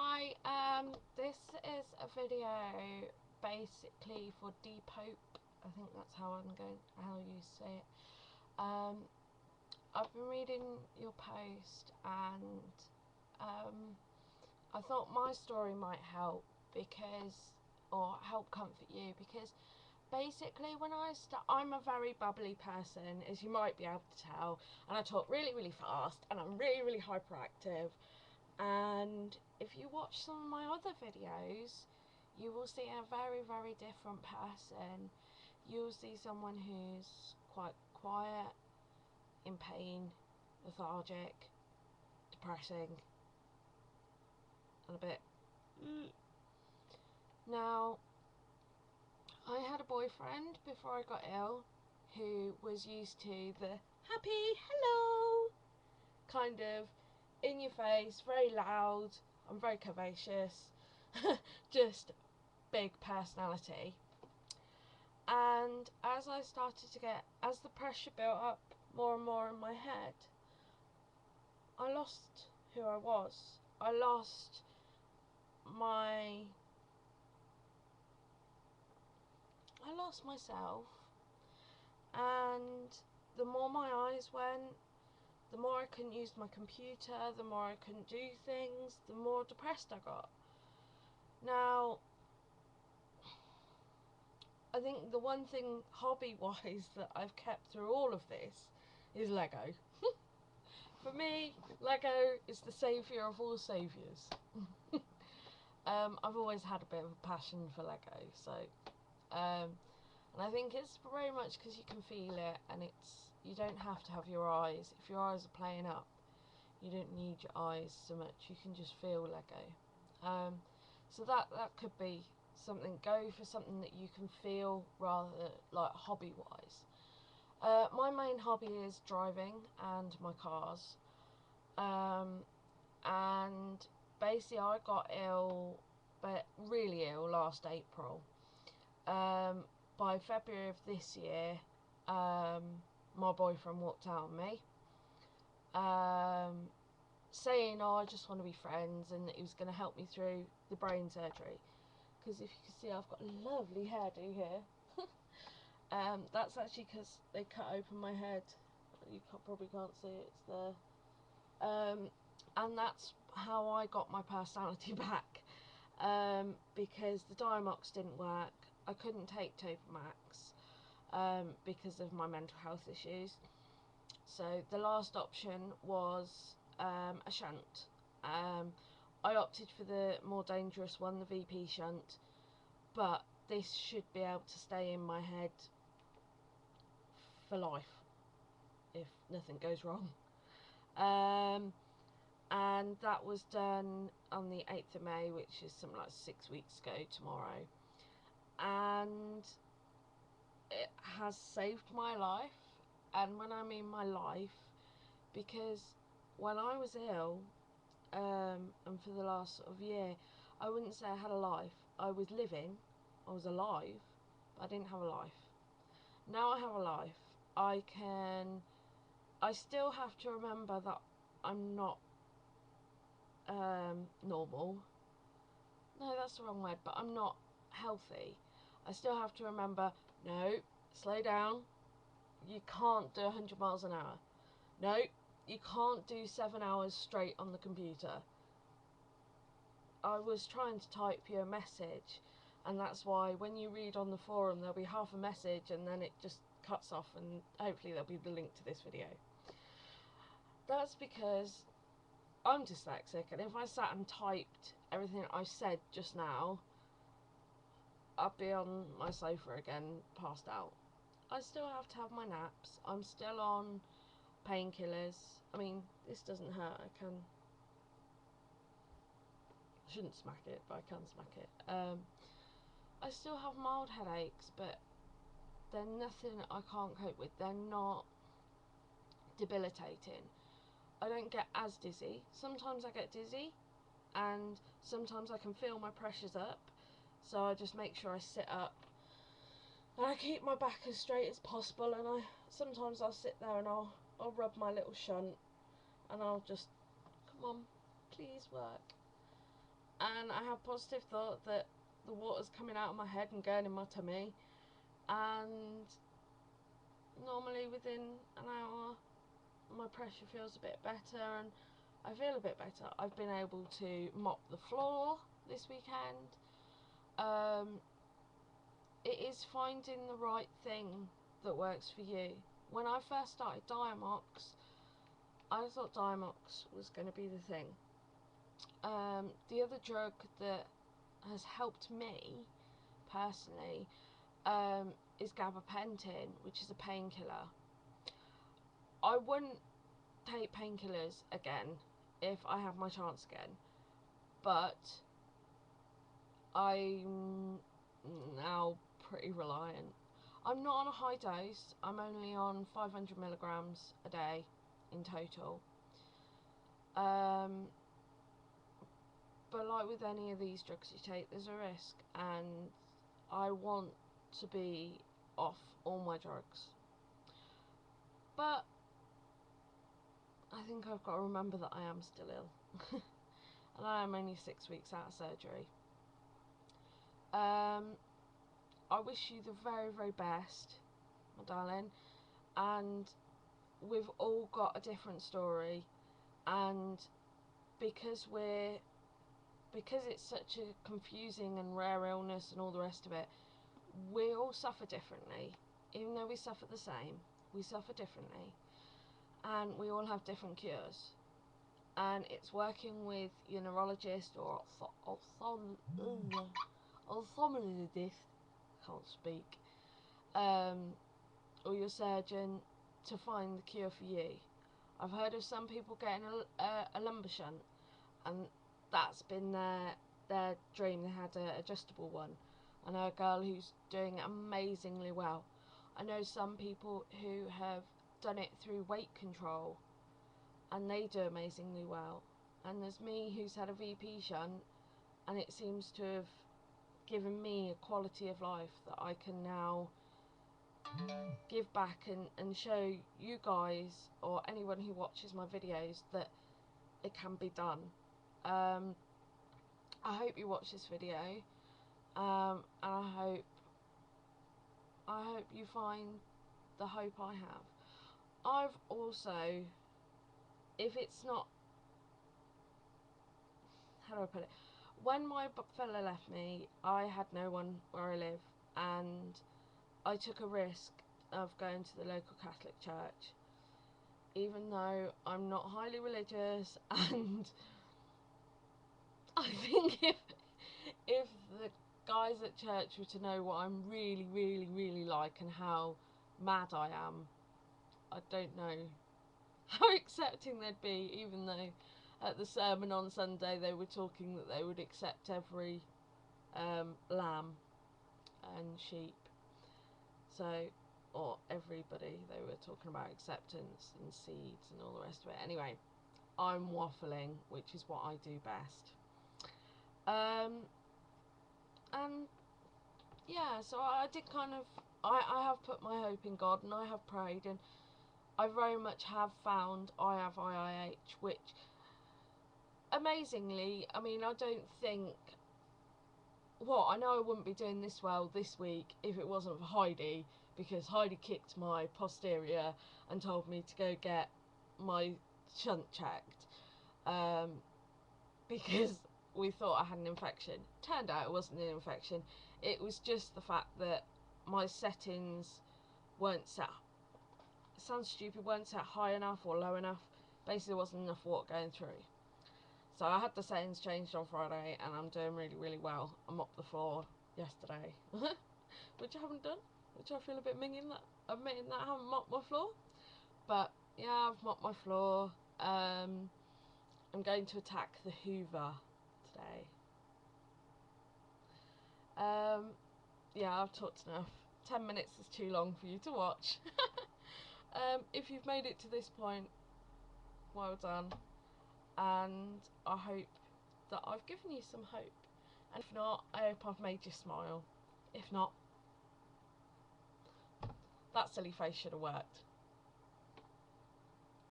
Hi, this is a video basically for dpope. I think that's how you say it. I've been reading your post and I thought my story might help or help comfort you, because basically when I'm a very bubbly person, as you might be able to tell, and I talk really fast and I'm really hyperactive. And if you watch some of my other videos, you will see a very different person. You'll see someone who's quite quiet, in pain, lethargic, depressing, and a bit Now, I had a boyfriend before I got ill who was used to the happy hello kind of in your face, very loud, I'm very curvaceous, just big personality. And as the pressure built up more and more in my head, I lost who I was. I lost myself, and the more my eyes went, the more I couldn't use my computer, the more I couldn't do things, the more depressed I got. Now, I think the one thing hobby-wise that I've kept through all of this is Lego. For me, Lego is the saviour of all saviours. I've always had a bit of a passion for Lego, so and I think it's very much because you can feel it, and you don't have to have your eyes. If your eyes are playing up, you don't need your eyes so much. You can just feel Lego. So that could be something. Go for something that you can feel rather than like hobby-wise. My main hobby is driving and my cars. And basically I got ill, but really ill, last April. By February of this year, my boyfriend walked out on me, saying, "Oh, I just want to be friends," and that he was going to help me through the brain surgery. Because if you can see, I've got a lovely hairdo here. That's actually because they cut open my head. You probably can't see it, it's there. And that's how I got my personality back, because the Diamox didn't work. I couldn't take Topamax because of my mental health issues. So the last option was a shunt. I opted for the more dangerous one, the VP shunt, but this should be able to stay in my head for life if nothing goes wrong. And that was done on the 8th of May, which is something like 6 weeks ago tomorrow. And it has saved my life. And when I mean my life, because when I was ill, and for the last sort of year, I wouldn't say I had a life. I was living, I was alive, but I didn't have a life. Now I have a life. I still have to remember that I'm not normal. No, that's the wrong word, but I'm not healthy. I still have to remember, no, slow down. You can't do 100 miles an hour. No, you can't do 7 hours straight on the computer. I was trying to type you a message, and that's why when you read on the forum there'll be half a message and then it just cuts off, and hopefully there'll be the link to this video. That's because I'm dyslexic, and if I sat and typed everything I said just now, I'd be on my sofa again, passed out. I still have to have my naps. I'm still on painkillers. I mean, this doesn't hurt. I shouldn't smack it, but I can smack it. I still have mild headaches, but they're nothing I can't cope with. They're not debilitating. I don't get as dizzy. Sometimes I get dizzy, and sometimes I can feel my pressures up, so I just make sure I sit up and I keep my back as straight as possible, and sometimes I'll sit there and I'll rub my little shunt, and I'll just, come on, please work. and I have positive thought that the water's coming out of my head and going in my tummy, and normally within an hour my pressure feels a bit better and I feel a bit better. I've been able to mop the floor this weekend. It is finding the right thing that works for you. When I first started Diamox, I thought Diamox was going to be the thing. The other drug that has helped me personally is gabapentin, which is a painkiller. I wouldn't take painkillers again if I have my chance again, but I'm now pretty reliant. I'm not on a high dose, I'm only on 500 milligrams a day in total. But like with any of these drugs you take, there's a risk, and I want to be off all my drugs. But I think I've got to remember that I am still ill. And I am only 6 weeks out of surgery. I wish you the very, very best, my darling. And we've all got a different story. And because it's such a confusing and rare illness and all the rest of it, we all suffer differently. Even though we suffer the same, we suffer differently. And we all have different cures. And it's working with your neurologist or ophthalmologist, can't speak, or your surgeon to find the cure for you. I've heard of some people getting a lumbar shunt, and that's been their dream. They had an adjustable one. I know a girl who's doing amazingly well. I know some people who have done it through weight control, and they do amazingly well. And there's me who's had a VP shunt, and it seems to have given me a quality of life that I can now give back and show you guys or anyone who watches my videos that it can be done. I hope you watch this video, and I hope you find the hope I have. I've also, if it's not, how do I put it, when my fella left me, I had no one where I live, and I took a risk of going to the local Catholic church, even though I'm not highly religious, and I think if the guys at church were to know what I'm really, really, really like and how mad I am, I don't know how accepting they'd be, even though at the sermon on Sunday they were talking that they would accept every lamb and sheep, so, or everybody. They were talking about acceptance and seeds and all the rest of it. Anyway, I'm waffling, which is what I do best. And yeah, so I did kind of, I have put my hope in God, and I have prayed, and I very much have found I have IIH, which amazingly, I mean, I don't think, well, I know I wouldn't be doing this well this week if it wasn't for Heidi, because Heidi kicked my posterior and told me to go get my shunt checked, because we thought I had an infection. Turned out it wasn't an infection, it was just the fact that my settings weren't set, it sounds stupid, weren't set high enough or low enough. Basically there wasn't enough water going through. So I had the settings changed on Friday, and I'm doing really, really well. I mopped the floor yesterday, which I haven't done, which I feel a bit admitting that I haven't mopped my floor. But yeah, I've mopped my floor. I'm going to attack the Hoover today. Yeah, I've talked enough. 10 minutes is too long for you to watch. If you've made it to this point, well done. And I hope that I've given you some hope. And if not, I hope I've made you smile. If not, that silly face should have worked.